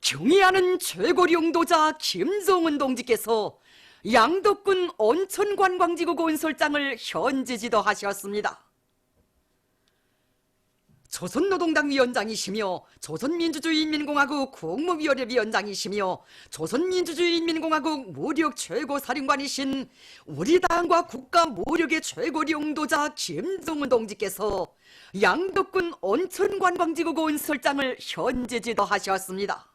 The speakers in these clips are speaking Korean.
경의하는 최고리 용도자 김정은 동지께서 양덕군 온천관광지구 건설장을 현지 지도하셨습니다. 조선노동당 위원장이시며 조선민주주의인민공화국 국무위원회 위원장이시며 조선민주주의인민공화국 무력 최고사령관이신 우리 당과 국가 무력의 최고리 용도자 김정은 동지께서 양덕군 온천관광지구 건설장을 현지 지도하셨습니다.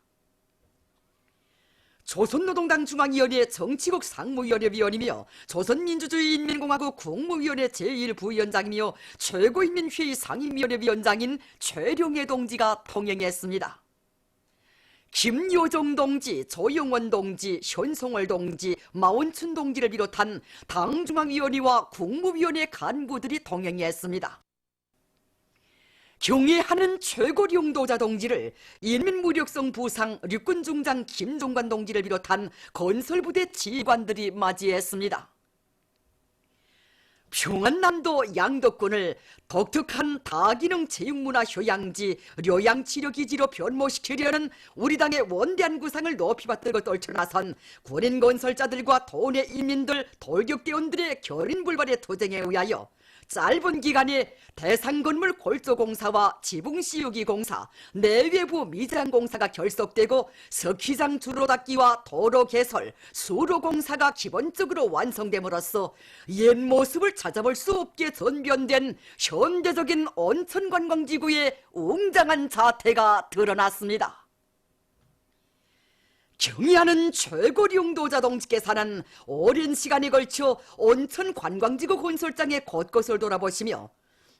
조선노동당 중앙위원회 정치국 상무위원회 위원이며 조선민주주의인민공화국 국무위원회 제1부위원장이며 최고인민회의 상임위원회 위원장인 최룡해 동지가 동행했습니다. 김요정 동지, 조영원 동지, 현송월 동지, 마원춘 동지를 비롯한 당 중앙위원회와 국무위원회 간부들이 동행했습니다. 경의하는 최고리 용도자 동지를 인민무력성 부상 육군중장 김종관 동지를 비롯한 건설부대 지휘관들이 맞이했습니다. 평안남도 양덕군을 독특한 다기능 체육문화 휴양지, 료양치료기지로 변모시키려는 우리 당의 원대한 구상을 높이 받들고 떨쳐나선 군인 건설자들과 도내 인민들, 돌격대원들의 결인불발의 투쟁에 의하여 짧은 기간에 대상건물 골조공사와 지붕씌우기공사, 내외부 미장공사가 결속되고 석희장 주로 닦기와 도로 개설, 수로공사가 기본적으로 완성됨으로써 옛 모습을 찾아볼 수 없게 전변된 현대적인 온천관광지구의 웅장한 자태가 드러났습니다. 경의하는 최고리 용도자 동지께서는 오랜 시간에 걸쳐 온천 관광지구 건설장의 곳곳을 돌아보시며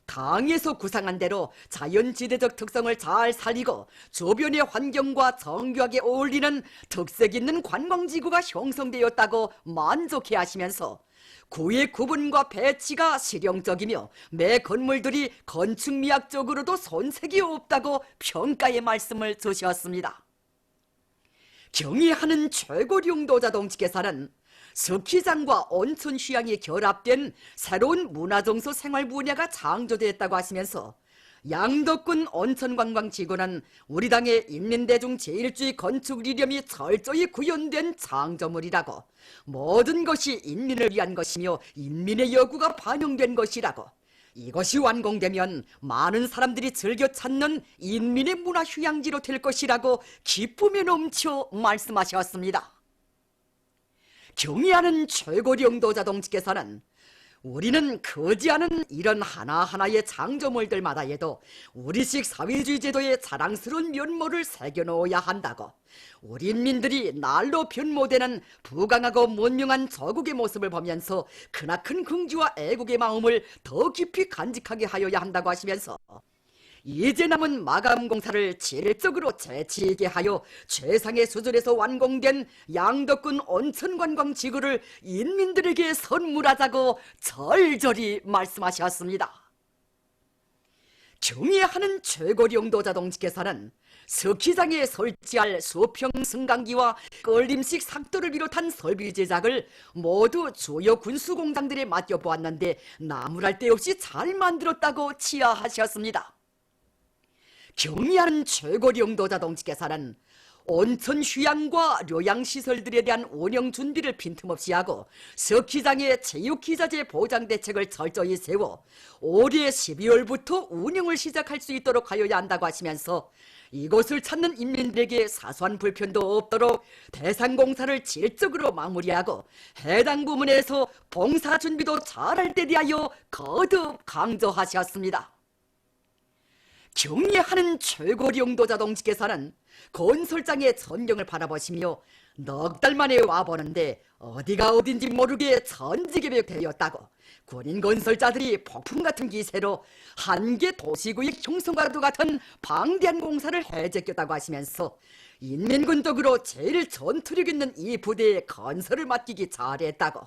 당에서 구상한 대로 자연지대적 특성을 잘 살리고 주변의 환경과 정교하게 어울리는 특색 있는 관광지구가 형성되었다고 만족해 하시면서 구의 구분과 배치가 실용적이며 매 건물들이 건축미학적으로도 손색이 없다고 평가의 말씀을 주셨습니다. 경의하는 최고리 용도자 동지께서는 스키장과 온천 휴양이 결합된 새로운 문화정서 생활 분야가 창조됐다고 하시면서 양덕군 온천관광지구는 우리 당의 인민대중 제일주의 건축 이념이 철저히 구현된 창조물이라고, 모든 것이 인민을 위한 것이며 인민의 요구가 반영된 것이라고, 이것이 완공되면 많은 사람들이 즐겨 찾는 인민의 문화 휴양지로 될 것이라고 기쁨에 넘쳐 말씀하셨습니다. 경의하는 최고리 용도자 동지께서는 우리는 거지 않은 이런 하나하나의 창조물들마다에도 우리식 사회주의 제도의 자랑스러운 면모를 새겨놓아야 한다고, 우리 인민들이 날로 변모되는 부강하고 문명한 저국의 모습을 보면서 크나큰 긍지와 애국의 마음을 더 깊이 간직하게 하여야 한다고 하시면서 이제 남은 마감 공사를 질적으로 재치 있게 하여 최상의 수준에서 완공된 양덕군 온천관광지구를 인민들에게 선물하자고 절절히 말씀하셨습니다. 경의하는 최고리 용도자 동지께서는 스키장에 설치할 수평 승강기와 끌림식 삭도를 비롯한 설비 제작을 모두 주요 군수공장들에 맡겨보았는데 나무랄 데 없이 잘 만들었다고 치하하셨습니다. 경의하는 최고리 용도자 동지께서는 온천 휴양과 료양시설들에 대한 운영 준비를 빈틈없이 하고 스키장의 체육기자재 보장 대책을 철저히 세워 올해 12월부터 운영을 시작할 수 있도록 하여야 한다고 하시면서 이곳을 찾는 인민들에게 사소한 불편도 없도록 대상공사를 질적으로 마무리하고 해당 부문에서 봉사 준비도 잘할 때 대하여 거듭 강조하셨습니다. 경의하는 최고리 용도자 동지께서는 건설장의 전경을 바라보시며 넉 달 만에 와보는데 어디가 어딘지 모르게 천지개벽되었다고, 군인 건설자들이 폭풍 같은 기세로 한계 도시구역 형성과도 같은 방대한 공사를 해제꼈다고 하시면서 인민군적으로 제일 전투력 있는 이 부대에 건설을 맡기기 잘했다고,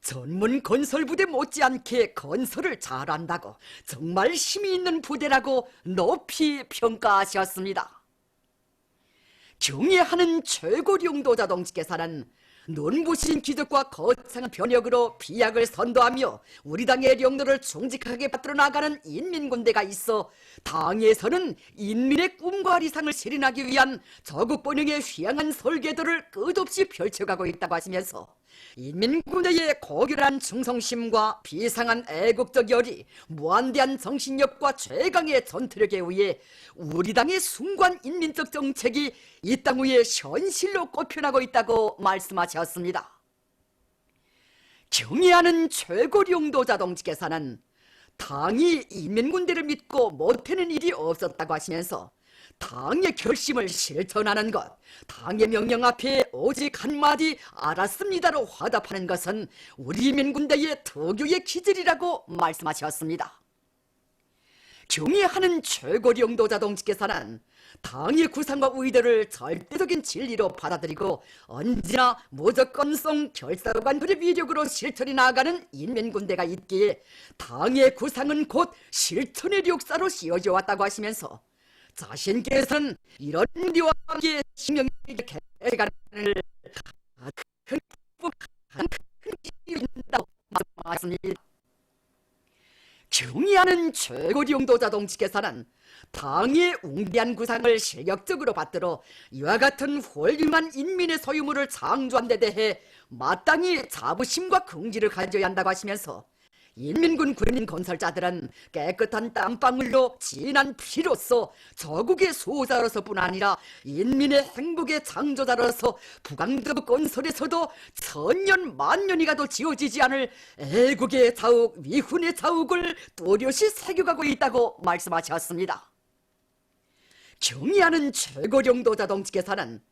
전문 건설부대 못지않게 건설을 잘한다고, 정말 힘이 있는 부대라고 높이 평가하셨습니다. 경의하는 최고리 용도자 동지께서는 눈부신 기적과 거창한 변혁으로 비약을 선도하며 우리 당의領土를 충직하게 받들어 나가는 인민군대가 있어 당에서는 인민의 꿈과理想을 실현하기 위한 저국 번영의 휘황한 설계도를 끝없이 펼쳐가고 있다고 하시면서 인민군대의 고결한 충성심과 비상한 애국적 열이 무한대한 정신력과 최강의 전투력에 의해 우리 당의 숭고한 인민적 정책이 이 땅 위에 현실로 꼽혀나고 있다고 말씀하셨습니다. 경애하는 최고령도자 동지께서는 당이 인민군대를 믿고 못하는 일이 없었다고 하시면서 당의 결심을 실천하는 것, 당의 명령 앞에 오직 한마디 알았습니다로 화답하는 것은 우리 인민군대의 특유의 기질이라고 말씀하셨습니다. 경애하는 최고령도자 동지께서는 당의 구상과 의도를 절대적인 진리로 받아들이고 언제나 무조건성 결사관들의 위력으로 실천해 나가는 인민군대가 있기에 당의 구상은 곧 실천의 역사로 씌워져 왔다고 하시면서 자신께서는 이런 의리와 함께 신명의 개간을 큰 일이다고 말씀하셨습니다. 경애하는 최고령도자 동지께서는 당의 웅대한 구상을 실력적으로 받들어 이와 같은 훌륭한 인민의 소유물을 창조한 데 대해 마땅히 자부심과 긍지를 가져야 한다고 하시면서 인민군 군인 건설자들은 깨끗한 땀방울로 진한 피로서 저국의 수호자로서뿐 아니라 인민의 행복의 창조자로서 부강덕 건설에서도 천년 만년이 가도 지워지지 않을 애국의 자욱, 위훈의 자욱을 또렷이 새겨가고 있다고 말씀하셨습니다. 경애하는 최고령도자 동지께서는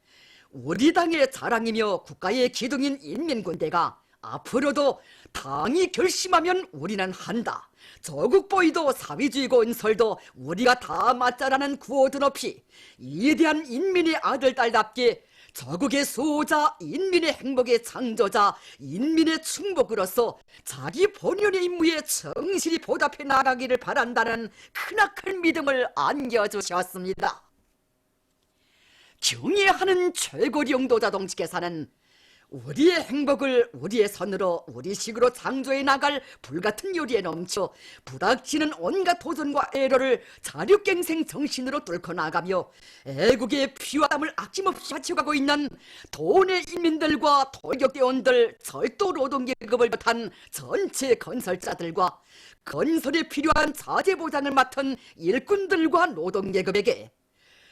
우리 당의 자랑이며 국가의 기둥인 인민군대가 앞으로도 당이 결심하면 우리는 한다. 저국보위도 사회주의 건설도 우리가 다 맞자라는 구호도 높이 위대한 인민의 아들, 딸답게 저국의 수호자, 인민의 행복의 창조자, 인민의 충복으로서 자기 본연의 임무에 정실히 보답해 나가기를 바란다는 크나큰 믿음을 안겨주셨습니다. 경애하는 최고령도자 동지께서는 우리의 행복을 우리의 손으로 우리식으로 창조해 나갈 불같은 요리에 넘쳐 부닥치는 온갖 도전과 애로를 자력갱생 정신으로 뚫고 나가며 애국의 피와 땀을 아낌없이 바쳐가고 있는 도내 인민들과 돌격대원들, 철도 노동계급을 비롯한 전체 건설자들과 건설에 필요한 자재보장을 맡은 일꾼들과 노동계급에게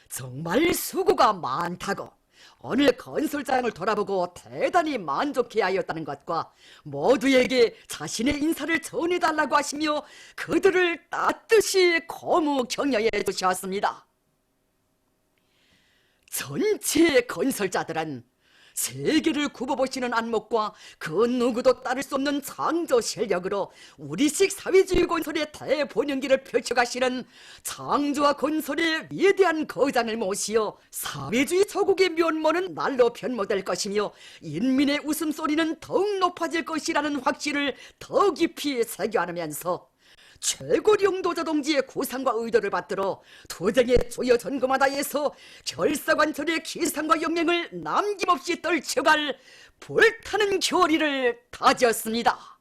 정말 수고가 많다고 오늘 건설장을 돌아보고 대단히 만족해야 하였다는 것과 모두에게 자신의 인사를 전해달라고 하시며 그들을 따뜻이 고무 격려해 주셨습니다. 전체 건설자들은 세계를 굽어보시는 안목과 그 누구도 따를 수 없는 창조 실력으로 우리식 사회주의 건설의 대본영기를 펼쳐가시는 창조와 건설의 위대한 거장을 모시어 사회주의 저국의 면모는 날로 변모될 것이며 인민의 웃음소리는 더욱 높아질 것이라는 확신을 더 깊이 새겨 안으면서 최고령도자 동지의 구상과 의도를 받들어 투쟁의 조여 전거마다에서 결사관철의 기상과 영맹을 남김없이 떨쳐갈 불타는 교리를 다졌습니다.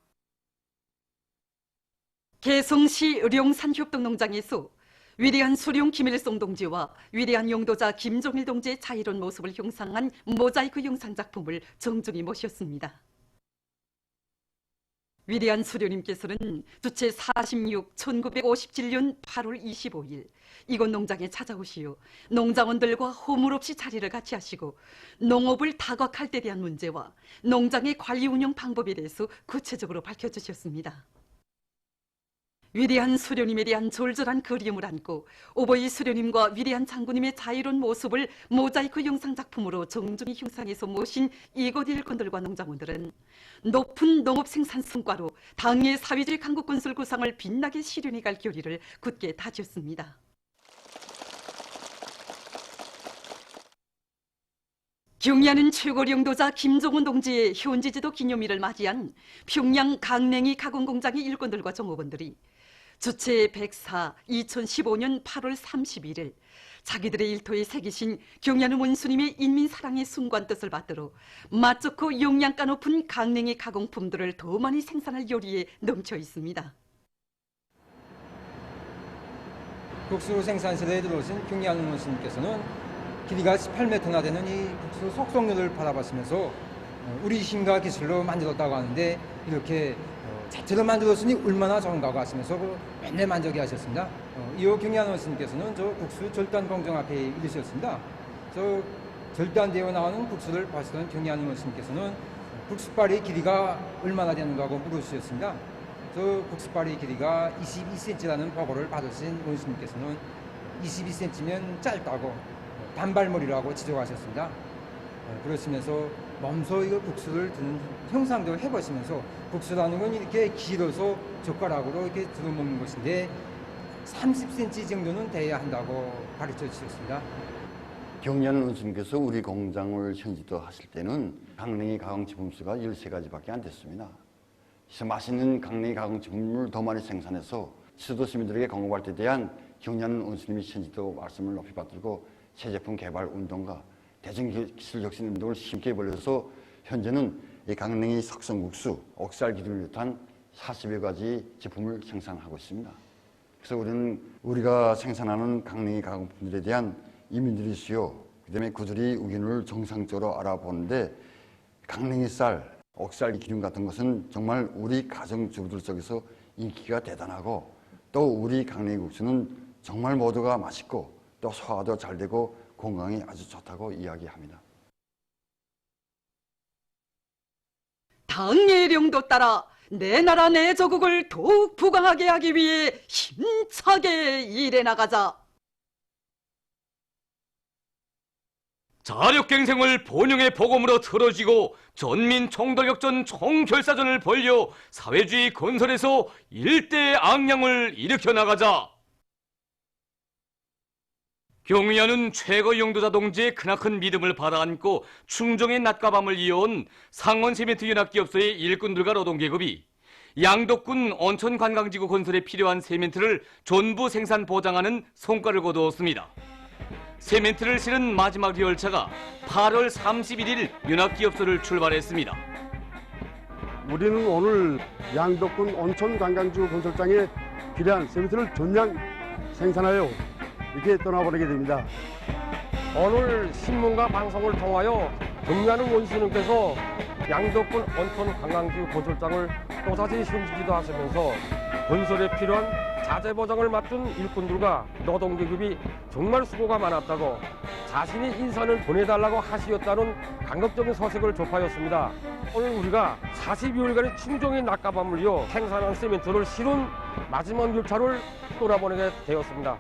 개성시 룡산협동농장에서 위대한 수룡 김일성 동지와 위대한 용도자 김종일 동지의 자유로운 모습을 형상한 모자이크 영상 작품을 정중히 모셨습니다. 위대한 수료님께서는 주체 46, 1957년 8월 25일 이곳 농장에 찾아오시어 농장원들과 허물 없이 자리를 같이 하시고 농업을 다각할 때 대한 문제와 농장의 관리 운영 방법에 대해서 구체적으로 밝혀주셨습니다. 위대한 수료님에 대한 졸졸한 그리움을 안고 오버이 수료님과 위대한 장군님의 자유로운 모습을 모자이크 영상 작품으로 정중히 형상해서 모신 이곳 일꾼들과 농장원들은 높은 농업 생산 성과로 당의 사회주의 강국 건설 구상을 빛나게 실현해갈 교리를 굳게 다졌습니다. 경애하는 최고령도자 김종훈 동지의 현지지도 기념일을 맞이한 평양 강냉이 가공공장의 일꾼들과 종업원들이 주체 104 2015년 8월 31일 자기들의 일터에 새기신 경야는 원수님의 인민사랑의 순관 뜻을 받들어 맛 좋고 영양가 높은 강냉이 가공품들을 더 많이 생산할 요리에 넘쳐 있습니다. 국수 생산실에 들어오신 경야는 원수님께서는 길이가 18m나 되는 이 국수 속성류를 받아봤으면서 우리 힘과 기술로 만들었다고 하는데 이렇게 자체로 만들었으니 얼마나 좋은가 하시면서 맨날 만족해 하셨습니다. 이후 경야는 원수님께서는 저 국수 절단 공정 앞에 이르셨습니다. 저 절단되어 나오는 국수를 보시던 경야는 원수님께서는 국수발의 길이가 얼마나 되는가 하고 물으셨습니다. 저 국수발의 길이가 22cm라는 보고를 받으신 원수님께서는 22cm면 짧다고 단발머리라고 지적하셨습니다. 그러시면서 몸소 이거 국수를 드는 형상도 해보시면서 국수라는 건 이렇게 길어서 젓가락으로 이렇게 들어먹는 것인데 30cm 정도는 돼야 한다고 가르쳐 주셨습니다. 경야는 원수님께서 우리 공장을 현지도 하실 때는 강냉이 가공제품 수가 13가지밖에 안 됐습니다. 그래서 맛있는 강냉이 가공제품을 더 많이 생산해서 지도 시민들에게 공급할 때 대한 경야는 원수님이 현지도 말씀을 높이 받들고 새 제품 개발 운동과 대중기술 혁신 운동을 힘있게 벌여서 현재는 이 강냉이 석성국수, 옥살 기름을 비롯한 40여 가지 제품을 생산하고 있습니다. 그래서 우리는 우리가 생산하는 강냉이 가공품들에 대한 이민들의 수요, 그다음에 그들이 의견을 정상적으로 알아보는데 강냉이 쌀, 옥살 기름 같은 것은 정말 우리 가정주부들 속에서 인기가 대단하고 또 우리 강냉이 국수는 정말 모두가 맛있고 또 소화도 잘 되고 건강에 아주 좋다고 이야기합니다. 당예령도 따라 내 나라 내 조국을 더욱 부강하게 하기 위해 힘차게 일해 나가자. 자력갱생을 본영의 복음으로 틀어지고 전민 총돌격전 총결사전을 벌여 사회주의 건설에서 일대 악량을 일으켜 나가자. 경야는 최고 용도자 동지의 크나큰 믿음을 받아안고 충정의 낮과 밤을 이어온 상원세멘트 연합기업소의 일꾼들과 노동계급이 양덕군 온천관광지구 건설에 필요한 세멘트를 전부 생산 보장하는 성과를 거두었습니다. 세멘트를 실은 마지막 열차가 8월 31일 연합기업소를 출발했습니다. 우리는 오늘 양덕군 온천관광지구 건설장에 필요한 세멘트를 전량 생산하여 이렇게 떠나보내게 됩니다. 오늘 신문과 방송을 통하여 경야는 원수님께서 양덕군 온천관광지구 건설장을 또다시 현지지도 하시면서 건설에 필요한 자재 보장을 맡은 일꾼들과 노동계급이 정말 수고가 많았다고 자신이 인사를 보내달라고 하시었다는 감격적인 소식을 접하였습니다. 오늘 우리가 42일간의 충정의 낮과 밤을 이어 생산한 세멘트를 실은 마지막 열차를 떠나보내게 되었습니다.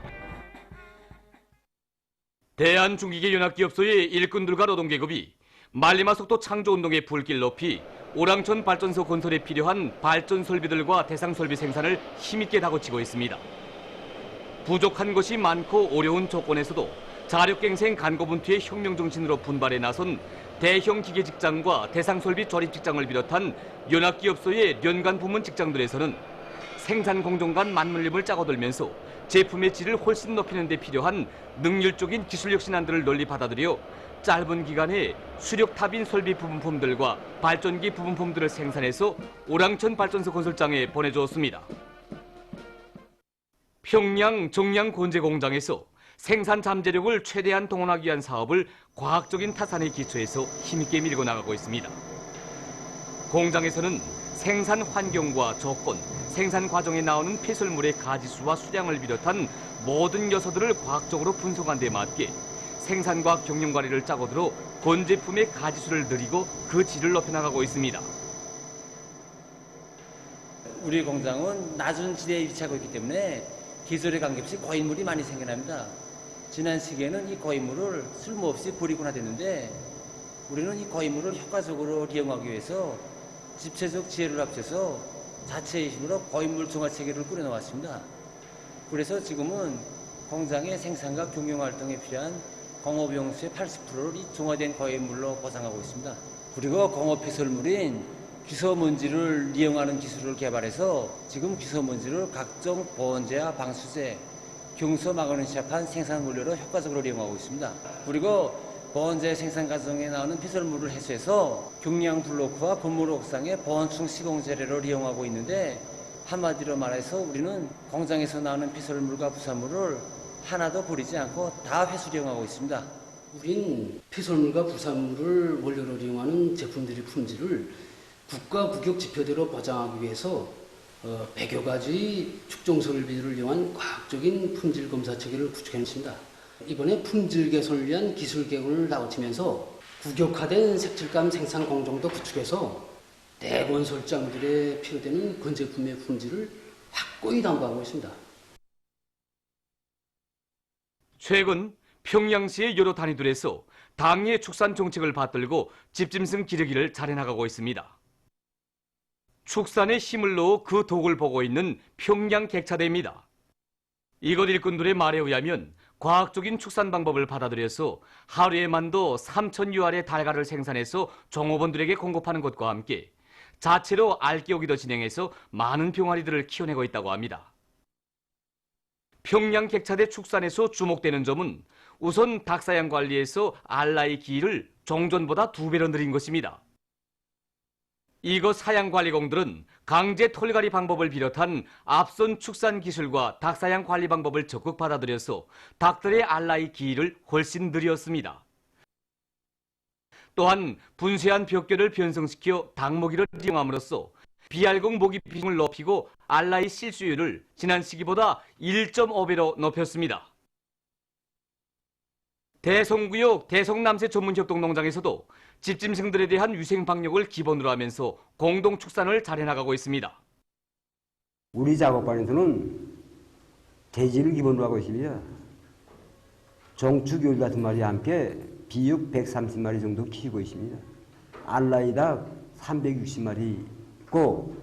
대한중기계 연합기업소의 일꾼들과 노동계급이 말리마 속도 창조운동의 불길 높이 오랑천 발전소 건설에 필요한 발전 설비들과 대상 설비 생산을 힘있게 다그치고 있습니다. 부족한 것이 많고 어려운 조건에서도 자력갱생 간고분투의 혁명정신으로 분발해 나선 대형 기계 직장과 대상 설비 조립 직장을 비롯한 연합기업소의 연간 부문 직장들에서는 생산 공정 간 맞물림을 짜고들면서 제품의 질을 훨씬 높이는 데 필요한 능률적인 기술 혁신안들을 널리 받아들여 짧은 기간에 수력탑인 설비 부분품들과 발전기 부분품들을 생산해서 오랑천 발전소 건설장에 보내주었습니다. 평양 정량 건재 공장에서 생산 잠재력을 최대한 동원하기 위한 사업을 과학적인 타산에 기초해서 힘있게 밀고 나가고 있습니다. 공장에서는 생산 환경과 조건, 생산 과정에 나오는 폐설물의 가지수와 수량을 비롯한 모든 요소들을 과학적으로 분석한 데 맞게 생산과 경영관리를 짜고 들어 건제품의 가지수를 늘리고 그 질을 높여나가고 있습니다. 우리 공장은 낮은 지대에 위치하고 있기 때문에 기술에 관계없이 고인물이 많이 생겨납니다. 지난 시기에는 이 고인물을 쓸모없이 버리고 나댔는데 우리는 이 고인물을 효과적으로 이용하기 위해서 집체적 지혜를 합쳐서 자체의 힘으로 고인물 종합체계를 꾸려놓았습니다. 그래서 지금은 공장의 생산과 경영활동에 필요한 공업용수의 80%를 이 종화된 고인물로 보상하고 있습니다. 그리고 공업폐설물인 귀소먼지를 이용하는 기술을 개발해서 지금 귀소먼지를 각종 보온재와 방수제, 경소 막으는 시작한 생산 원료로 효과적으로 이용하고 있습니다. 그리고 보온재 생산 과정에 나오는 폐설물을 해소해서 경량 블로크와 건물 옥상의 보온층 시공 재료를 이용하고 있는데, 한마디로 말해서 우리는 공장에서 나오는 폐설물과 부산물을 하나도 버리지 않고 다 회수 이용하고 있습니다. 우린 폐설물과 부산물을 원료로 이용하는 제품들의 품질을 국가 국역 지표대로 보장하기 위해서 100여 가지 축종 설비를 이용한 과학적인 품질 검사 체계를 구축했습니다. 이번에 품질 개선을 위한 기술 개원을 나우치면서 국역화된 색칠감 생산 공정도 구축해서 대건설장들에 필요되는 건제품의 품질을 확고히 담보하고 있습니다. 최근 평양시의 여러 단위들에서 당의 축산 정책을 받들고 집짐승 기르기를 잘해나가고 있습니다. 축산에 힘을 넣어 그 덕을 보고 있는 평양 객차대입니다. 이곳 일꾼들의 말에 의하면 과학적인 축산 방법을 받아들여서 하루에 만도 3,000유알의 달걀을 생산해서 종업원들에게 공급하는 것과 함께 자체로 알 끼우기도 진행해서 많은 병아리들을 키워내고 있다고 합니다. 평양 객차대 축산에서 주목되는 점은 우선 닭사양 관리에서 알라의 기일을 종전보다 2배로 늘린 것입니다. 이곳 사양관리공들은 강제 털갈이 방법을 비롯한 앞선 축산 기술과 닭사양 관리 방법을 적극 받아들여서 닭들의 알라의 기일을 훨씬 늘렸습니다. 또한 분쇄한 벽결을 변성시켜 닭모기를 이용함으로써 비알공 모기 비중을 높이고 알라의 실수율을 지난 시기보다 1.5배로 높였습니다. 대성구역 대성남새 전문협동농장에서도 집짐승들에 대한 위생 방역을 기본으로 하면서 공동 축산을 잘해나가고 있습니다. 우리 작업반에서는 돼지를 기본으로 하고 있습니다. 종축 15마리 함께 비육 130마리 정도 키우고 있습니다. 알라이 닭 360마리 있고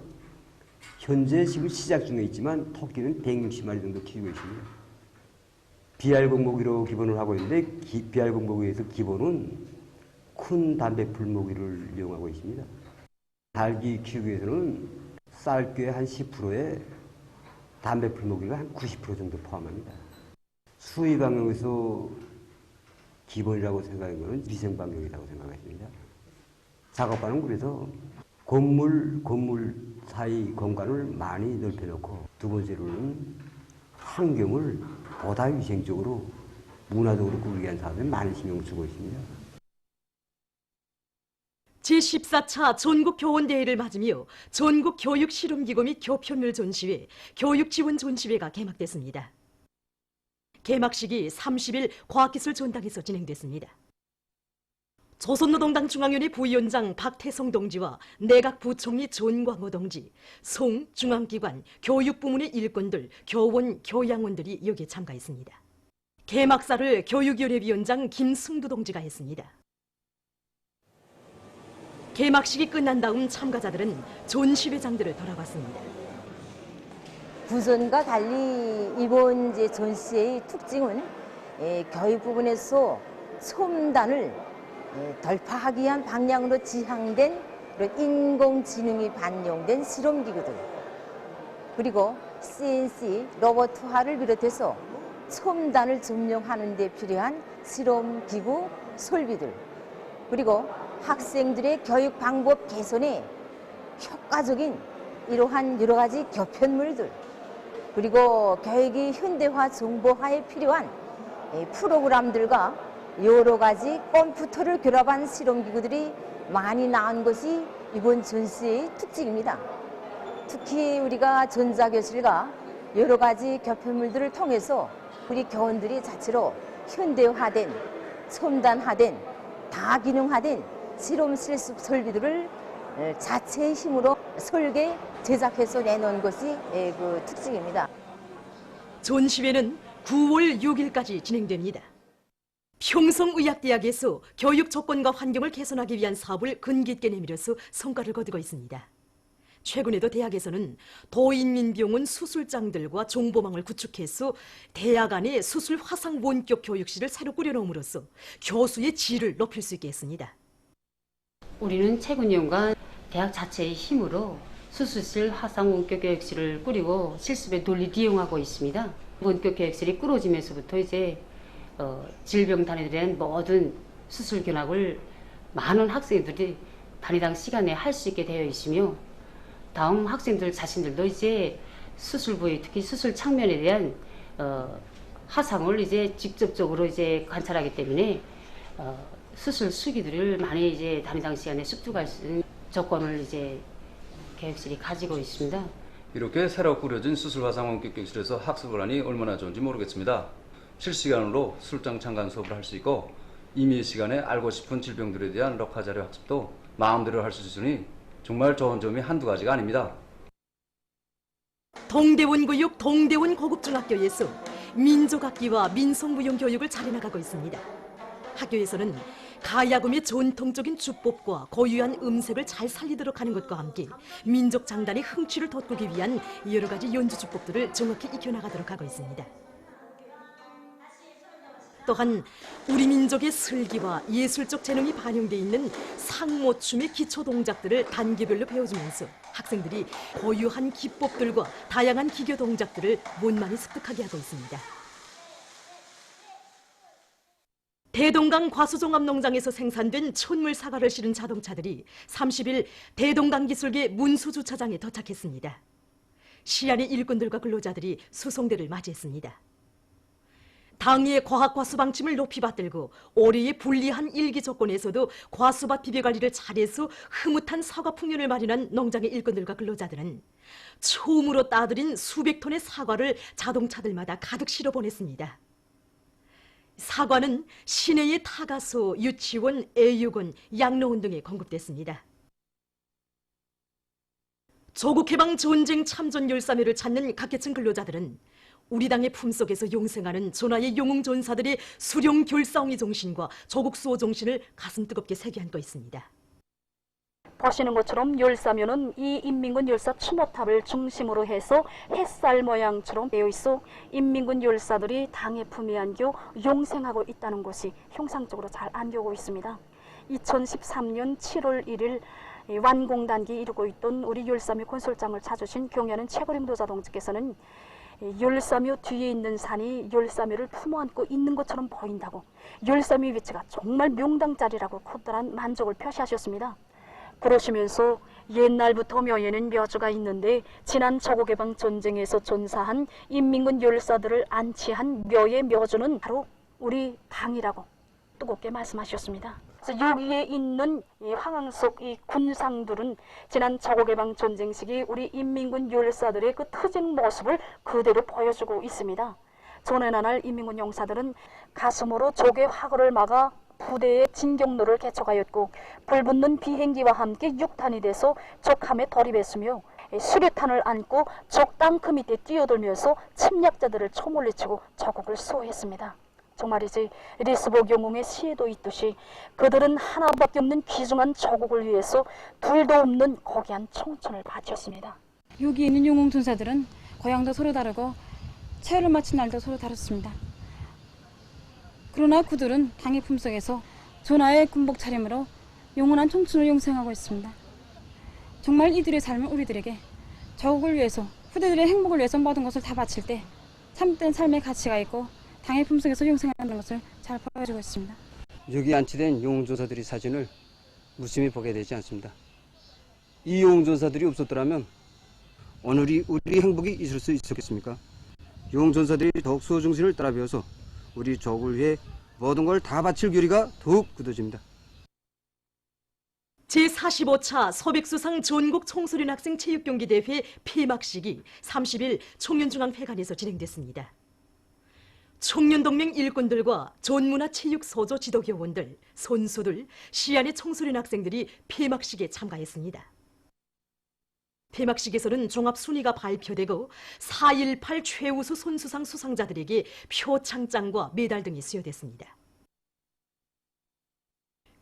현재 지금 시작 중에 있지만 토끼는 160마리 정도 키우고 있습니다. 비알공 모기로 기본을 하고 있는데 비알공 모기에서 기본은 큰 단백질 모기를 이용하고 있습니다. 닭이 키우기 위해서는 쌀꾀 한 10%에 단백질 모기가 한 90% 정도 포함합니다. 수의 방역에서 기본이라고 생각하는 것은 위생 방역이라고 생각했습니다. 작업반은 그래서 건물 사이 공간을 많이 넓혀놓고, 두 번째로는 환경을 보다 위생적으로 문화적으로 꾸리게 한 사람들이 많은 신경을 쓰고 있습니다. 제14차 전국교원대회를 맞으며 전국교육실험기구 및 교편물 전시회, 교육지원 전시회가 개막됐습니다. 개막식이 30일 과학기술 전당에서 진행됐습니다. 조선노동당 중앙위원회 부위원장 박태성 동지와 내각부총리 전광호 동지, 송 중앙기관 교육부문의 일꾼들, 교원, 교양원들이 여기에 참가했습니다. 개막사를 교육위원회 위원장 김승두 동지가 했습니다. 개막식이 끝난 다음 참가자들은 전시회장들을 돌아봤습니다. 부전과 달리 이번 전시회의 특징은 교육 부분에서 첨단을 돌파하기 위한 방향으로 지향된 그런 인공지능이 반영된 실험기구들, 그리고 CNC 로봇화를 비롯해서 첨단을 점령하는 데 필요한 실험기구 설비들, 그리고 학생들의 교육 방법 개선에 효과적인 이러한 여러 가지 교편물들, 그리고 교육의 현대화 정보화에 필요한 프로그램들과 여러 가지 컴퓨터를 결합한 실험기구들이 많이 나온 것이 이번 전시회의 특징입니다. 특히 우리가 전자교실과 여러 가지 교편물들을 통해서 우리 교원들이 자체로 현대화된, 첨단화된, 다기능화된 실험 실습 설비들을 자체의 힘으로 설계, 제작해서 내놓은 것이 그 특징입니다. 전시회는 9월 6일까지 진행됩니다. 평성의학대학에서 교육 조건과 환경을 개선하기 위한 사업을 근기 있게 내밀어서 성과를 거두고 있습니다. 최근에도 대학에서는 도인민병원 수술장들과 정보망을 구축해서 대학 안에 수술 화상 원격 교육실을 새로 꾸려놓음으로써 교수의 질을 높일 수 있게 했습니다. 우리는 최근위원과 대학 자체의 힘으로 수술실, 화상 원격 교육실을 꾸리고 실습에 논리 이용하고 있습니다. 원격 교육실이 꾸려지면서부터 이제 질병 단위에 대한 모든 수술 견학을 많은 학생들이 단위당 시간에 할 수 있게 되어 있으며, 다음 학생들 자신들도 이제 수술 부위, 특히 수술 창면에 대한 화상을 이제 직접적으로 이제 관찰하기 때문에 수술 수기들을 많이 이제 단위당 시간에 습득할 수 있는 조건을 이제 교육실이 가지고 있습니다. 이렇게 새로 꾸려진 수술 화상 원격 교육실에서 학습을 하니 얼마나 좋은지 모르겠습니다. 실시간으로 술장 참관 수업을 할 수 있고 임의 시간에 알고 싶은 질병들에 대한 럭하 자료 학습도 마음대로 할 수 있으니 정말 좋은 점이 한두 가지가 아닙니다. 동대원구역 동대원 고급중학교에서 민족악기와 민속무용 교육을 잘해나가고 있습니다. 학교에서는 가야금의 전통적인 주법과 고유한 음색을 잘 살리도록 하는 것과 함께 민족 장단의 흥취를 돋구기 위한 여러 가지 연주 주법들을 정확히 익혀나가도록 하고 있습니다. 또한 우리 민족의 슬기와 예술적 재능이 반영되어 있는 상모춤의 기초 동작들을 단계별로 배워주면서 학생들이 고유한 기법들과 다양한 기교 동작들을 못많이 습득하게 하고 있습니다. 대동강 과수종합농장에서 생산된 촌물 사과를 실은 자동차들이 30일 대동강 기술계 문수주차장에 도착했습니다. 시안의 일꾼들과 근로자들이 수송대를 맞이했습니다. 당의 과학 과수 방침을 높이 받들고 올해의 불리한 일기 조건에서도 과수밭 비벼 관리를 잘해서 흐뭇한 사과 풍년을 마련한 농장의 일꾼들과 근로자들은 처음으로 따들인 수백 톤의 사과를 자동차들마다 가득 실어 보냈습니다. 사과는 시내의 타가소, 유치원, 애육원, 양로원 등에 공급됐습니다. 조국해방 전쟁 참전 열사매를 찾는 각계층 근로자들은 우리 당의 품속에서 용생하는 전하의 영웅전사들의 수령 결사옹의 정신과 조국 수호 정신을 가슴 뜨겁게 새겨 안고 있습니다. 보시는 것처럼 열사면은 이 인민군 열사 추모탑을 중심으로 해서 햇살 모양처럼 되어 있어 인민군 열사들이 당의 품에 안겨 용생하고 있다는 것이 형상적으로 잘 안겨오고 있습니다. 2013년 7월 1일 완공 단계에 이르고 있던 우리 열사묘 건설장을 찾으신 경연은 최고령 도자동지께서는 열사묘 뒤에 있는 산이 열사묘를 품어안고 있는 것처럼 보인다고, 열사묘 위치가 정말 명당짜리라고 커다란 만족을 표시하셨습니다. 그러시면서 옛날부터 묘에는 묘주가 있는데 지난 조국해방 전쟁에서 전사한 인민군 열사들을 안치한 묘의 묘주는 바로 우리 당이라고 뜨겁게 말씀하셨습니다. 그래서 여기에 있는 이 황항석 이 군상들은 지난 조국해방 전쟁 시기 우리 인민군 열사들의 그 특징 모습을 그대로 보여주고 있습니다. 전해 나날 인민군 용사들은 가슴으로 적의 화거를 막아 부대의 진격로를 개척하였고 불붙는 비행기와 함께 육탄이 돼서 적함에 돌입했으며 수류탄을 안고 적 땅크 밑에 뛰어들면서 침략자들을 쳐몰리치고 조국을 수호했습니다. 정말이지 리스복 영웅의 시에도 있듯이 그들은 하나밖에 없는 귀중한 조국을 위해서 둘도 없는 고귀한 청춘을 바쳤습니다. 여기 있는 영웅 전사들은 고향도 서로 다르고 체열을 마친 날도 서로 다릅니다. 그러나 그들은 당의 품속에서 전하의 군복 차림으로 영원한 청춘을 용생하고 있습니다. 정말 이들의 삶은 우리들에게 조국을 위해서, 후대들의 행복을 위해서 모든 것을 다 바칠 때 참된 삶의 가치가 있고 당의 품속에서 용생한다는 것을 잘 보여주고 있습니다. 여기 안치된 영웅전사들의 사진을 무심히 보게 되지 않습니다. 이 영웅전사들이 없었더라면 오늘이 우리 행복이 있을 수 있었겠습니까? 영웅전사들이 더욱 수호 정신을 따라 배워서 우리 조국을 위해 모든 걸 다 바칠 결의가 더욱 굳어집니다. 제45차 소백수상 전국 청소년 학생 체육경기 대회 폐막식이 30일 청년중앙회관에서 진행됐습니다. 청년동맹 일꾼들과 전문화체육소조 지도교원들, 선수들, 시안의 청소년 학생들이 폐막식에 참가했습니다. 폐막식에서는 종합순위가 발표되고 4.18 최우수 선수상 수상자들에게 표창장과 메달 등이 수여됐습니다.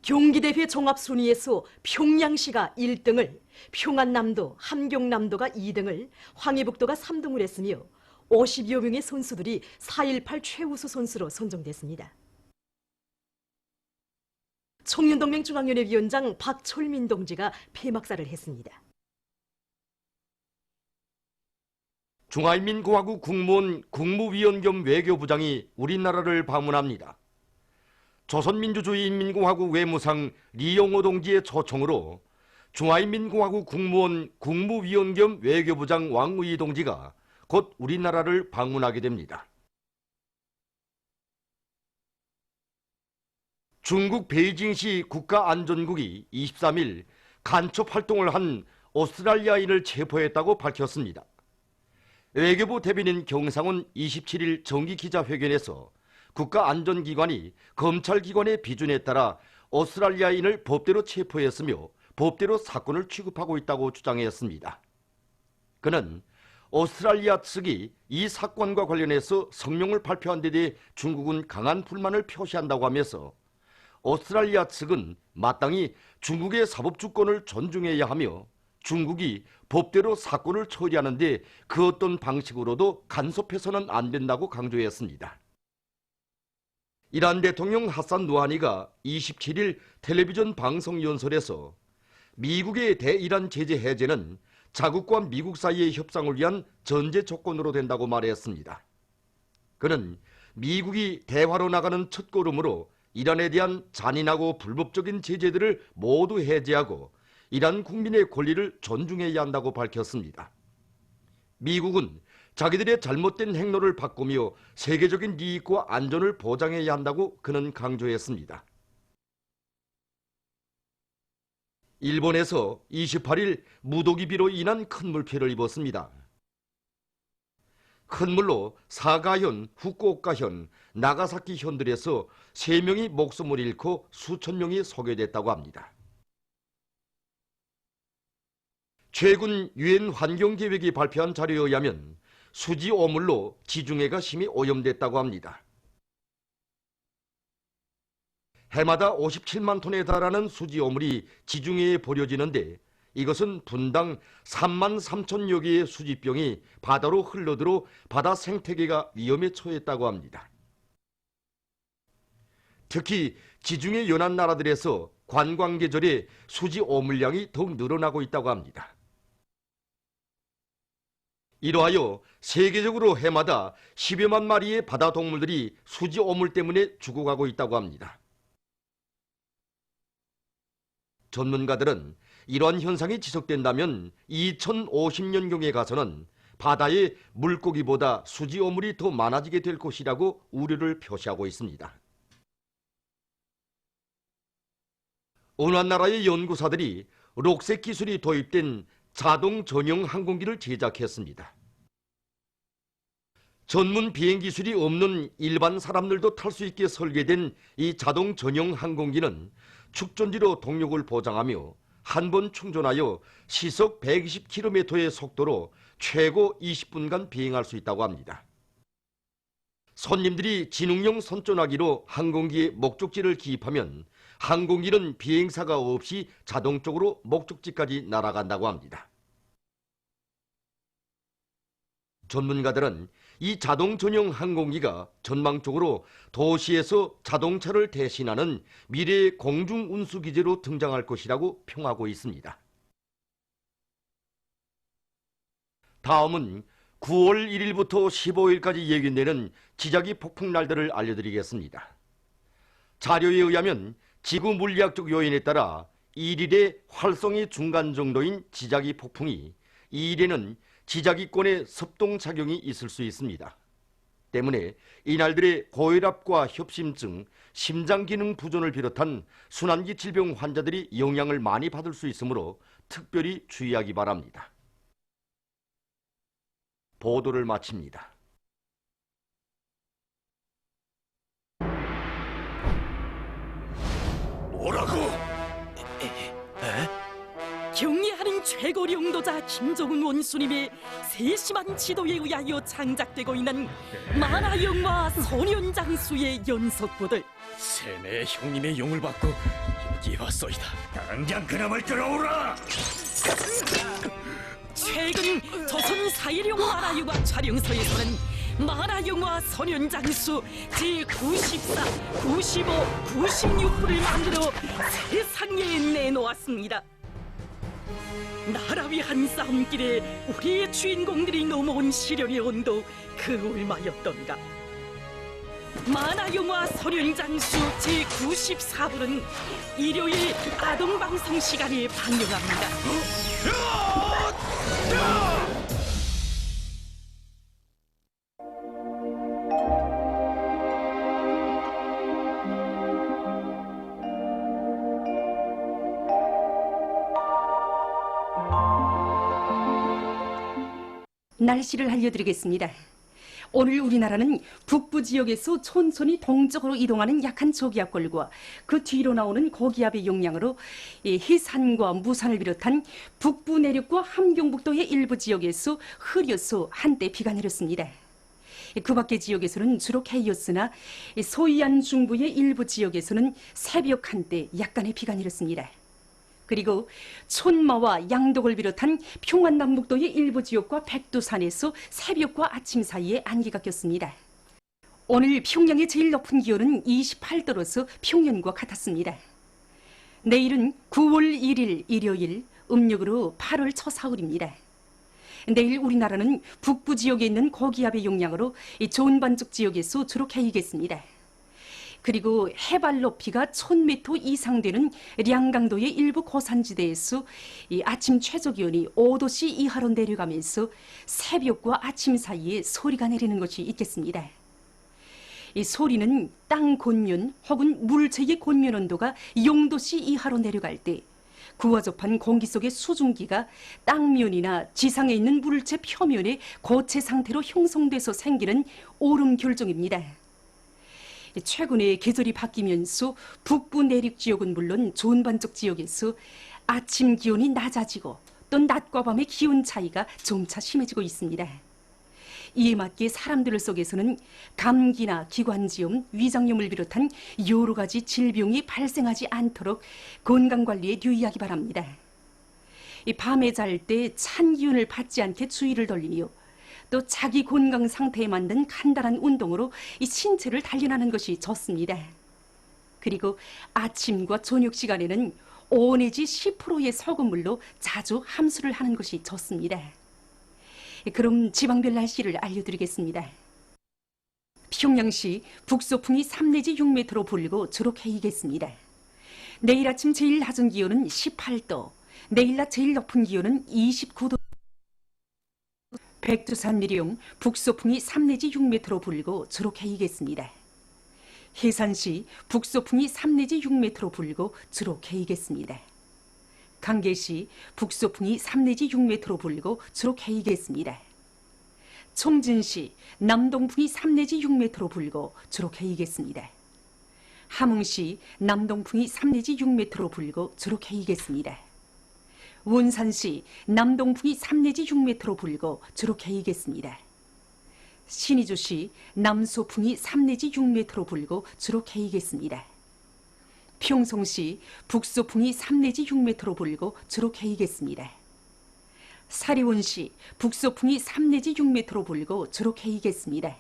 경기대회 종합순위에서 평양시가 1등을, 평안남도, 함경남도가 2등을, 황해북도가 3등을 했으며 50여 명의 선수들이 4.18 최우수 선수로 선정됐습니다. 청년동맹 중앙위원회 위원장 박철민 동지가 폐막사를 했습니다. 중화인민공화국 국무원 국무위원 겸 외교부장이 우리나라를 방문합니다. 조선민주주의인민공화국 외무상 리용호 동지의 초청으로 중화인민공화국 국무원 국무위원 겸 외교부장 왕의 동지가 곧 우리나라를 방문하게 됩니다. 중국 베이징시 국가안전국이 23일 간첩 활동을 한 오스트랄리아인을 체포했다고 밝혔습니다. 외교부 대변인 경상훈 27일 정기기자회견에서 국가안전기관이 검찰기관의 비준에 따라 오스트랄리아인을 법대로 체포했으며 법대로 사건을 취급하고 있다고 주장했습니다. 그는 오스트랄리아 측이 이 사건과 관련해서 성명을 발표한 데 대해 중국은 강한 불만을 표시한다고 하면서 오스트랄리아 측은 마땅히 중국의 사법주권을 존중해야 하며 중국이 법대로 사건을 처리하는데 그 어떤 방식으로도 간섭해서는 안 된다고 강조했습니다. 이란 대통령 하산 루하니가 27일 텔레비전 방송 연설에서 미국의 대이란 제재 해제는 자국과 미국 사이의 협상을 위한 전제 조건으로 된다고 말했습니다. 그는 미국이 대화로 나가는 첫 걸음으로 이란에 대한 잔인하고 불법적인 제재들을 모두 해제하고 이란 국민의 권리를 존중해야 한다고 밝혔습니다. 미국은 자기들의 잘못된 행로를 바꾸며 세계적인 이익과 안전을 보장해야 한다고 그는 강조했습니다. 일본에서 28일 무더기비로 인한 큰 물피해를 입었습니다. 큰 물로 사가현, 후쿠오카현, 나가사키 현들에서 3명이 목숨을 잃고 수천 명이 소외됐다고 합니다. 최근 유엔 환경계획이 발표한 자료에 의하면 수지 오물로 지중해가 심히 오염됐다고 합니다. 해마다 57만 톤에 달하는 수지 오물이 지중해에 버려지는데 이것은 분당 3만 3천여 개의 수지병이 바다로 흘러들어 바다 생태계가 위험에 처했다고 합니다. 특히 지중해 연안 나라들에서 관광 계절에 수지 오물량이 더욱 늘어나고 있다고 합니다. 이러하여 세계적으로 해마다 10여만 마리의 바다 동물들이 수지 오물 때문에 죽어가고 있다고 합니다. 전문가들은 이러한 현상이 지속된다면 2050년경에 가서는 바다에 물고기보다 수지 오물이 더 많아지게 될 것이라고 우려를 표시하고 있습니다. 어느 한 나라의 연구사들이 록색 기술이 도입된 자동 전용 항공기를 제작했습니다. 전문 비행 기술이 없는 일반 사람들도 탈 수 있게 설계된 이 자동 전용 항공기는 축전지로 동력을 보장하며 한 번 충전하여 시속 120km의 속도로 최고 20분간 비행할 수 있다고 합니다. 손님들이 지능형 선전화기로 항공기에 목적지를 기입하면 항공기는 비행사가 없이 자동적으로 목적지까지 날아간다고 합니다. 전문가들은 이 자동 전용 항공기가 전망적으로 도시에서 자동차를 대신하는 미래의 공중운수기제로 등장할 것이라고 평하고 있습니다. 다음은 9월 1일부터 15일까지 예견되는 지자기 폭풍 날들을 알려드리겠습니다. 자료에 의하면 지구 물리학적 요인에 따라 1일의 활성의 중간 정도인 지자기 폭풍이 2일에는 지자기권의 섭동작용이 있을 수 있습니다. 때문에 이날들의 고혈압과 협심증, 심장기능 부전을 비롯한 순환기 질병 환자들이 영향을 많이 받을 수 있으므로 특별히 주의하기 바랍니다. 보도를 마칩니다. 뭐라고? 경리하는 최고領도자 김정은 원수님의 세심한 지도에 의하여 창작되고 있는 만화 영화 소년장수의 연속부들. 세뇌의 형님의 용을 받고 여기에 왔소이다. 당장 그놈을 들어오라! 최근 조선 4.16 만화 영화 촬영소에서는 만화영화 선현장수 제94, 95, 96부를 만들어 세상에 내놓았습니다. 나라 위한 싸움길에 우리의 주인공들이 넘어온 시련의 온도 그 얼마였던가. 만화영화 선현장수 제94부는 일요일 아동방송 시간에 방영합니다. 날씨를 알려드리겠습니다. 오늘 우리나라는 북부 지역에서 천천히 동쪽으로 이동하는 약한 저기압골과 그 뒤로 나오는 고기압의 영향으로 해산과 무산을 비롯한 북부 내륙과 함경북도의 일부 지역에서 흐려서 한때 비가 내렸습니다. 그 밖의 지역에서는 주로 개였으나 소이안 중부의 일부 지역에서는 새벽 한때 약간의 비가 내렸습니다. 그리고 촌마와 양덕을 비롯한 평안남북도의 일부 지역과 백두산에서 새벽과 아침 사이에 안개가 꼈습니다. 오늘 평양의 제일 높은 기온은 28도로서 평년과 같았습니다. 내일은 9월 1일 일요일, 음력으로 8월 초사흘입니다. 내일 우리나라는 북부 지역에 있는 고기압의 영향으로 조은반쪽 지역에서 주로 개이겠습니다. 그리고 해발 높이가 1000m 이상 되는 량강도의 일부 고산지대에서 아침 최저기온이 5도씨 이하로 내려가면서 새벽과 아침 사이에 소리가 내리는 것이 있겠습니다. 이 소리는 땅 곤면 혹은 물체의 곤면 온도가 0도씨 이하로 내려갈 때 그와 접한 공기 속의 수증기가 땅면이나 지상에 있는 물체 표면의 고체 상태로 형성돼서 생기는 오름 결정입니다. 최근에 계절이 바뀌면서 북부 내륙 지역은 물론 조은반쪽 지역에서 아침 기온이 낮아지고 또 낮과 밤의 기온 차이가 점차 심해지고 있습니다. 이에 맞게 사람들 속에서는 감기나 기관지염, 위장염을 비롯한 여러 가지 질병이 발생하지 않도록 건강관리에 유의하기 바랍니다. 밤에 잘 때 찬 기운을 받지 않게 주의를 돌리며 또 자기 건강 상태에 맞는 간단한 운동으로 이 신체를 단련하는 것이 좋습니다. 그리고 아침과 저녁 시간에는 5 내지 10%의 소금물로 자주 함수를 하는 것이 좋습니다. 그럼 지방별 날씨를 알려드리겠습니다. 평양시 북서풍이 3 내지 6m로 불고 주로 개이겠습니다. 내일 아침 제일 낮은 기온은 18도, 내일 낮 제일 높은 기온은 29도. 백두산 내령 북서풍이 3 내지 6m로 불고 주로 개이겠습니다. 해산시 북서풍이 3 내지 6m로 불고 주로 개이겠습니다. 강계시 북서풍이 3 내지 6m로 불고 주로 개이겠습니다. 총진시 남동풍이 3 내지 6m로 불고 주로 개이겠습니다. 함흥시 남동풍이 3 내지 6m로 불고 주로 개이겠습니다. 원산시 남동풍이 3 내지 6m로 불고 주로 개이겠습니다. 신의주시 남소풍이 3 내지 6m로 불고 주로 개이겠습니다. 평송시 북소풍이 3 내지 6m로 불고 주로 개이겠습니다. 사리원시 북소풍이 3 내지 6m로 불고 주로 개이겠습니다.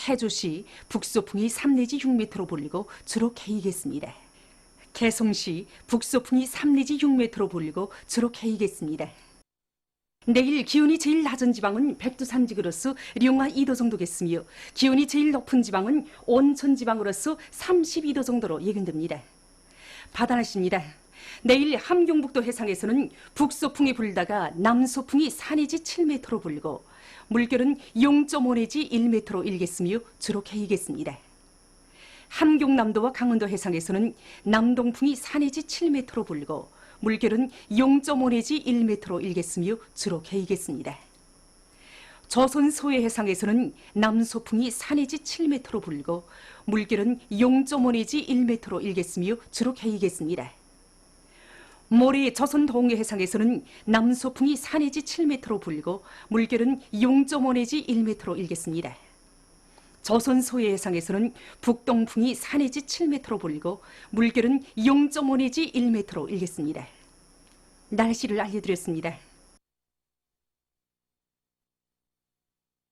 해주시 북소풍이 3 내지 6m로 불고 주로 개이겠습니다. 개성시 북서풍이 3 내지 6m로 불고 주로 개이겠습니다. 내일 기온이 제일 낮은 지방은 백두산 지구로서 령화 2도 정도겠으며 기온이 제일 높은 지방은 온천 지방으로서 32도 정도로 예견됩니다. 바다날씨입니다. 내일 함경북도 해상에서는 북서풍이 불다가 남서풍이 4 내지 7m로 불고 물결은 0.5 내지 1m로 일겠으며 주로 개이겠습니다. 함경남도와 강원도 해상에서는 남동풍이 4 내지 7m로 불고 물결은 0.5 내지 1m로 일겠으며 주로 개이겠습니다. 조선 서해 해상에서는 남서풍이 4 내지 7m로 불고 물결은 0.5 내지 1m로 일겠으며 주로 개이겠습니다. 모레 조선 동해 해상에서는 남서풍이 4 내지 7m로 불고 물결은 0.5 내지 1m로 일겠습니다. 조선 서해 해상에서는 북동풍이 4 내지 7m로 불고 물결은 0.5 내지 1m로 일겠습니다. 날씨를 알려드렸습니다.